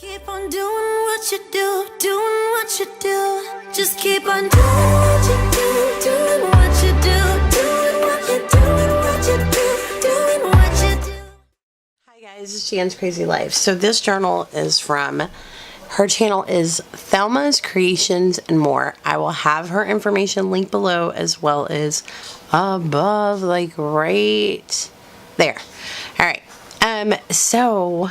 Keep on doing what you do, doing what you do. Just keep on doing what you do, doing what you do, doing what you do, what you do, doing what you do. Hi guys, it's JanscrazyLife. So this journal is from, her channel is Thelma's Creations and More. I will have her information linked below as well as above, like right there. Alright, so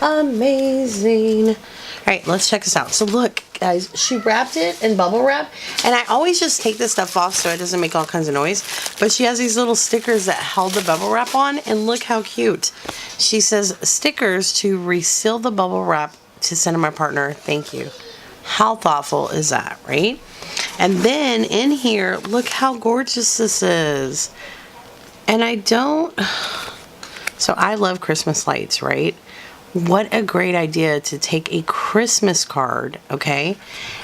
amazing. Alright, let's check this out. So look, guys, she wrapped it in bubble wrap, and I always just take this stuff off so it doesn't make all kinds of noise, but she has these little stickers that held the bubble wrap on, and look how cute. She says, stickers to reseal the bubble wrap to send to my partner, thank you. How thoughtful is that, right? And then in here, look how gorgeous this is. And so I love Christmas lights, right? What a great idea to take a Christmas card, okay,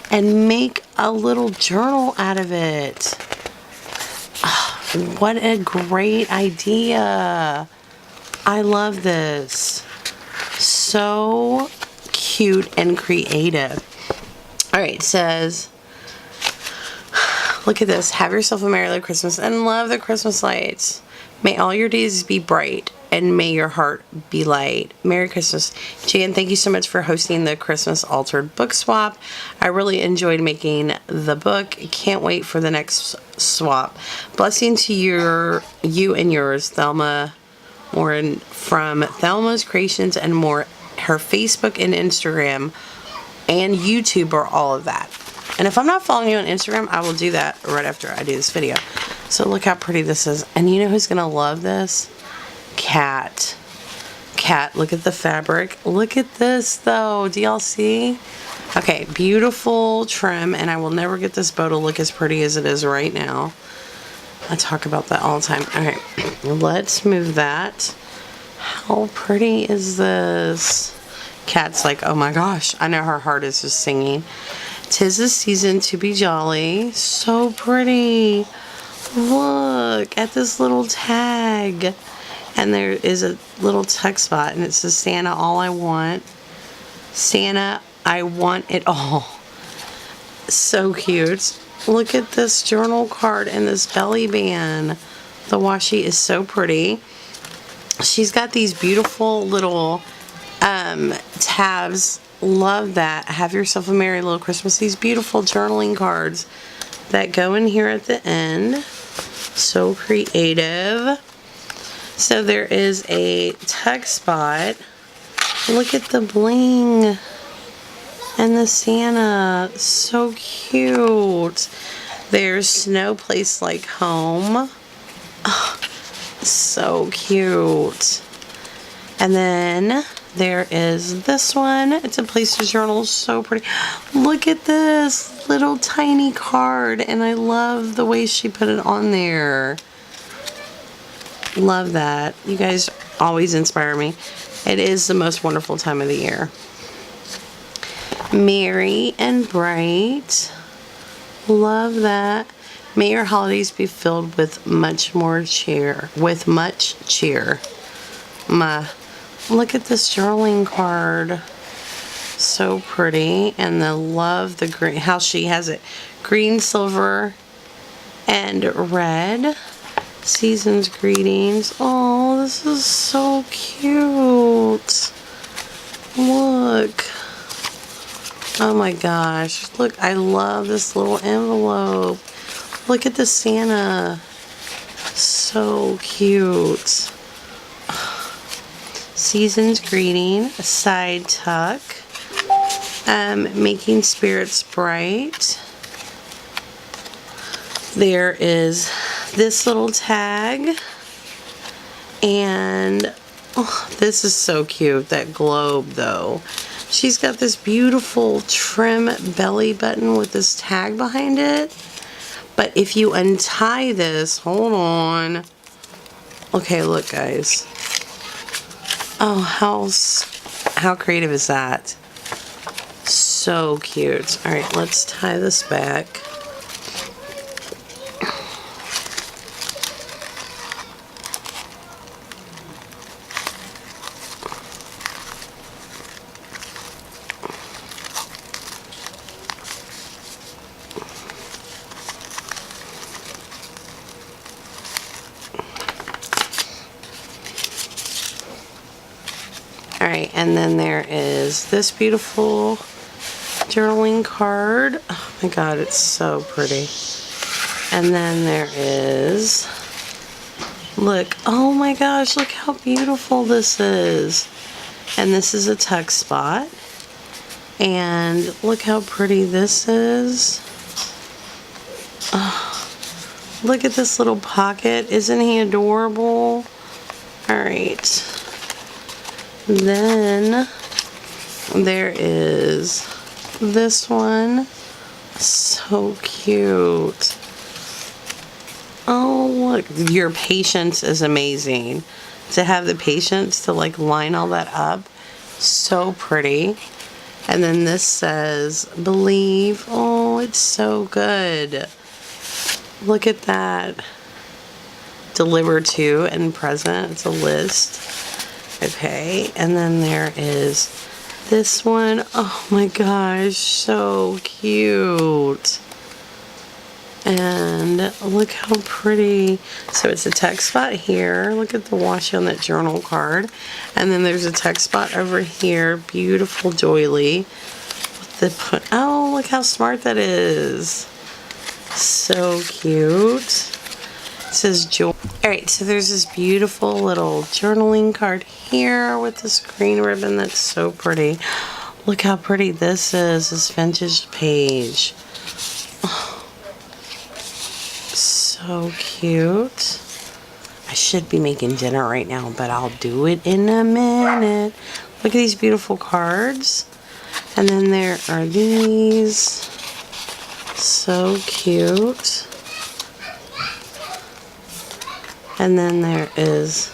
and make a little journal out of it. What a great idea. I love this. So cute and creative. All right, it says, look at this. Have yourself a Merry Little Christmas and love the Christmas lights. May all your days be bright and may your heart be light. Merry Christmas. Jan, thank you so much for hosting the Christmas Altered Book Swap. I really enjoyed making the book. Can't wait for the next swap. Blessing to you and yours, Thelma Warren from Thelma's Creations and More. Her Facebook and Instagram and YouTube are all of that. And if I'm not following you on Instagram, I will do that right after I do this video. So look how pretty this is. And you know who's going to love this? Cat. Cat, look at the fabric. Look at this though. Do y'all see? Okay, beautiful trim, and I will never get this bow to look as pretty as it is right now. I talk about that all the time. Alright, let's move that. How pretty is this? Cat's like, oh my gosh. I know her heart is just singing. 'Tis the season to be jolly. So pretty. Look at this little tag. And there is a little text spot, and it says, Santa, all I want. Santa, I want it all. So cute. Look at this journal card and this belly band. The washi is so pretty. She's got these beautiful little tabs. Love that. Have yourself a Merry Little Christmas. These beautiful journaling cards that go in here at the end. So creative. So there is a tuck spot. Look at the bling and the Santa. So cute. There's Snow Place Like Home. Oh, so cute. And then there is this one. It's a place to journal. So pretty. Look at this little tiny card, and I love the way she put it on there. Love that. You guys always inspire me. It is the most wonderful time of the year. Merry and bright. Love that. May your holidays be filled with much cheer. Look at this journaling card. So pretty. And the love, the green, how she has it. Green, silver, and red. Season's greetings. Oh, this is so cute. Look. Oh my gosh. Look, I love this little envelope. Look at the Santa. So cute. Season's greeting. A side tuck. Making spirits bright. There is this little tag, and oh, this is so cute, that globe though. She's got this beautiful trim belly button with this tag behind it, but if you untie this, hold on, okay, look guys, oh, how creative is that? So cute. All right, let's tie this back. Alright, and then there is this beautiful journaling card. Oh my god, it's so pretty. And then there is, look, oh my gosh, look how beautiful this is. And this is a tuck spot. And look how pretty this is. Oh, look at this little pocket. Isn't he adorable? Alright. Then there is this one. So cute. Oh, look. Your patience is amazing. To have the patience to like line all that up. So pretty. And then this says, believe. Oh, it's so good. Look at that. Deliver to and present. It's a list. Okay. And then there is this one. Oh my gosh. So cute. And look how pretty. So it's a text spot here. Look at the washi on that journal card. And then there's a text spot over here. Beautiful doily. Oh, look how smart that is. So cute. It says joy. Alright, so there's this beautiful little journaling card here with this green ribbon that's so pretty. Look how pretty this is. This vintage page. So cute. I should be making dinner right now, but I'll do it in a minute. Look at these beautiful cards. And then there are these. So cute. And then there is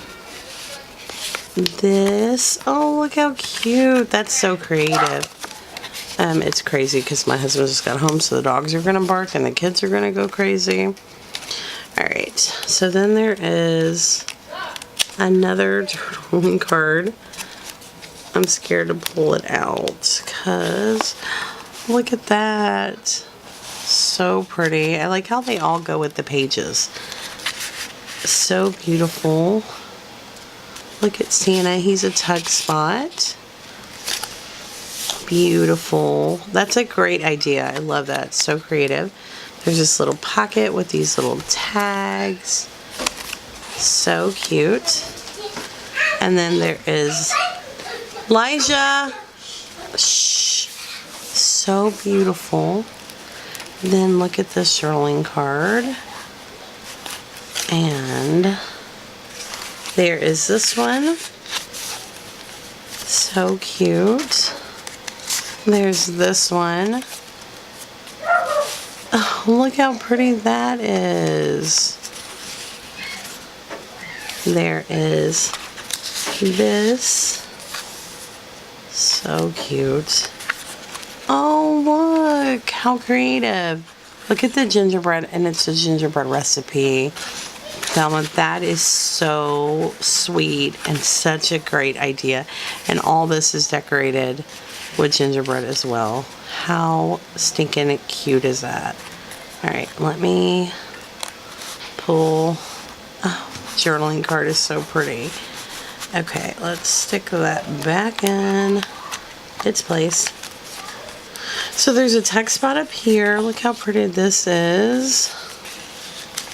this. Oh, look how cute. That's so creative. It's crazy because my husband just got home, so the dogs are going to bark and the kids are going to go crazy. Alright, so then there is another journaling card. I'm scared to pull it out because look at that. So pretty. I like how they all go with the pages. So beautiful. Look at Santa. He's a tug spot. Beautiful. That's a great idea. I love that. So creative. There's this little pocket with these little tags. So cute. And then there is Elijah. Shh. So beautiful. Then look at this journaling card. And there is this one. So cute. There's this one. Oh, look how pretty that is. There is this. So cute. Oh, look how creative. Look at the gingerbread, and it's a gingerbread recipe. Thelma, that is so sweet and such a great idea. And all this is decorated with gingerbread as well. How stinking cute is that? Alright, let me pull. Oh, journaling card is so pretty. Okay, let's stick that back in its place. So there's a text spot up here. Look how pretty this is.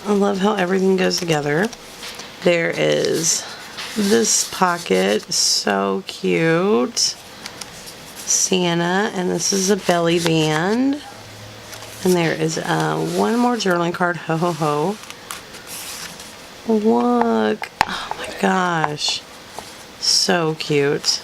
I love how everything goes together. There is this pocket. So cute. Santa, and this is a belly band. And there is one more journaling card. Ho ho ho. Look. Oh my gosh. So cute.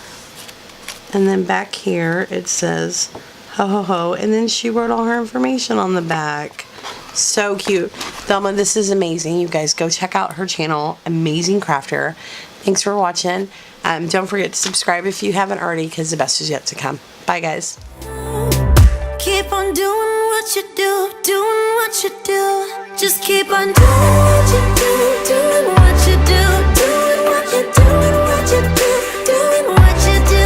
And then back here it says ho ho ho, and then she wrote all her information on the back. So cute. Thelma, this is amazing. You guys go check out her channel. Amazing crafter. Thanks for watching. Don't forget to subscribe if you haven't already, because the best is yet to come. Bye, guys. Keep on doing what you do, doing what you do. Just keep on doing what you do, doing what you do, doing what you do, doing what you do, doing what you do.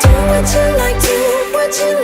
Do what you like, do what you like.